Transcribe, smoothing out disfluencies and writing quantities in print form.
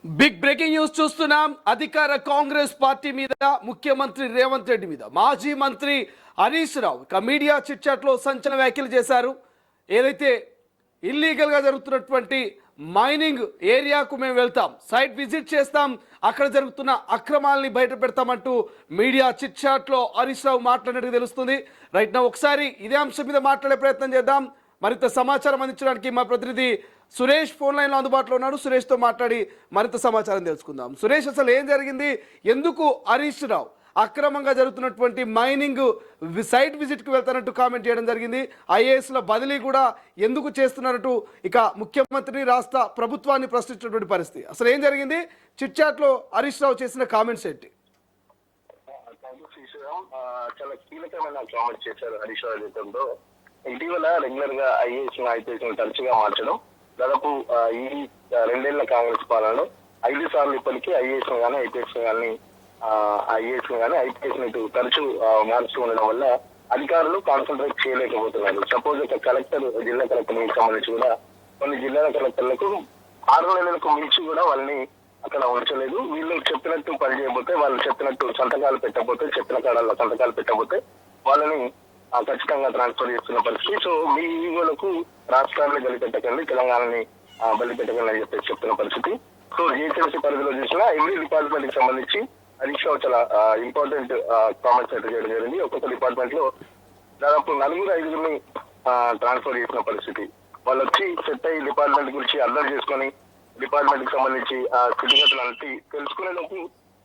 Big breaking news చూస్తున్నాం. అధికార Congress party మీద, ముఖ్యమంత్రి రేవంత్ రెడ్డి మీద మాజీ మంత్రి హరీష్ రావు ఇక మీడియా చిట్ చాట్ లో సంచలన వ్యాఖ్యలు చేశారు. ఏదైతే ఇల్లీగల్ గా జరుగుతున్నటువంటి మైనింగ్ ఏరియాకు మేము వెళ్తాం, సైట్ విజిట్ చేస్తాం, అక్కడ జరుగుతున్న అక్రమాలని బయట పెడతామంటూ మీడియా చిట్ చాట్ లో హరీష్ రావు మాట్లాడినట్టు తెలుస్తుంది. రైట్ నా ఒకసారి ఇదే అంశం మీద మాట్లాడే ప్రయత్నం చేద్దాం. మరింత సమాచారం అందించడానికి మా ప్రతినిధి సురేష్ ఫోన్ లైన్లో అందుబాటులో ఉన్నాడు. సురేష్తో మాట్లాడి మరింత సమాచారం తెలుసుకుందాం. సురేష్, అసలు ఏం జరిగింది? ఎందుకు హరీష్ రావు అక్రమంగా జరుగుతున్నటువంటి మైనింగ్ సైట్ విజిట్కి వెళ్తానంటూ కామెంట్ చేయడం జరిగింది? ఐఏఎస్ల బదిలీ కూడా ఎందుకు చేస్తున్నట్టు ఇక ముఖ్యమంత్రిని, రాష్ట్ర ప్రభుత్వాన్ని ప్రశ్నించినటువంటి పరిస్థితి. అసలు ఏం జరిగింది? చిట్ చాట్లో హరీష్ రావు చేసిన కామెంట్స్ ఏంటి? చాలా కీలకమైన కామెంట్ చేశారు హరీష్ రావు జీవితంలో. ఇటీవల రెగ్యులర్ గా ఐఏఎస్ ఐపీఎస్ తరచుగా మార్చడం, దాదాపు ఈ 2 ఏళ్ల కాంగ్రెస్ పాలనలో 5 సార్లు ఇప్పటికీ ఐఏఎస్ కానీ ఐపీఎస్ కానీ ఐపీఎస్ ఇటు తరచూ మారుస్తూ ఉండడం వల్ల అధికారులు కాన్సన్ట్రేట్ చేయలేకపోతున్నారు. సపోజ్ ఒక కలెక్టర్, జిల్లా కలెక్టర్ సంబంధించి కూడా కొన్ని జిల్లాల కలెక్టర్లకు 6 నెలలకు మించి కూడా వాళ్ళని అక్కడ ఉంచలేదు. వీళ్ళు చెప్పినట్టు పని చేయకపోతే, వాళ్ళు చెప్పినట్టు సంతకాలు పెట్టకపోతే వాళ్ళని ఖచ్చితంగా ట్రాన్స్ఫర్ చేస్తున్న పరిస్థితి. సో మీ ఈగోలకు రాష్ట్రాన్ని బలిపెట్టకండి, తెలంగాణని బలిపెట్టకండి అని చెప్పేసి చెప్తున్న పరిస్థితి. సో జిహెచ్ఎంసీ పరిధిలో చూసిన ఎవ్రీ డిపార్ట్మెంట్ కి సంబంధించి హరీష్ రావు చాలా ఇంపార్టెంట్ కామెంట్స్ అయితే చేయడం జరిగింది. ఒక్కొక్క డిపార్ట్మెంట్ లో దాదాపు 4-5 ట్రాన్స్ఫర్ చేసిన పరిస్థితి. వాళ్ళు వచ్చి సెట్ అయ్యి డిపార్ట్మెంట్ గురించి అర్థం చేసుకొని డిపార్ట్మెంట్ కి సంబంధించి స్థితిగతులు అన్ని తెలుసుకునేందుకు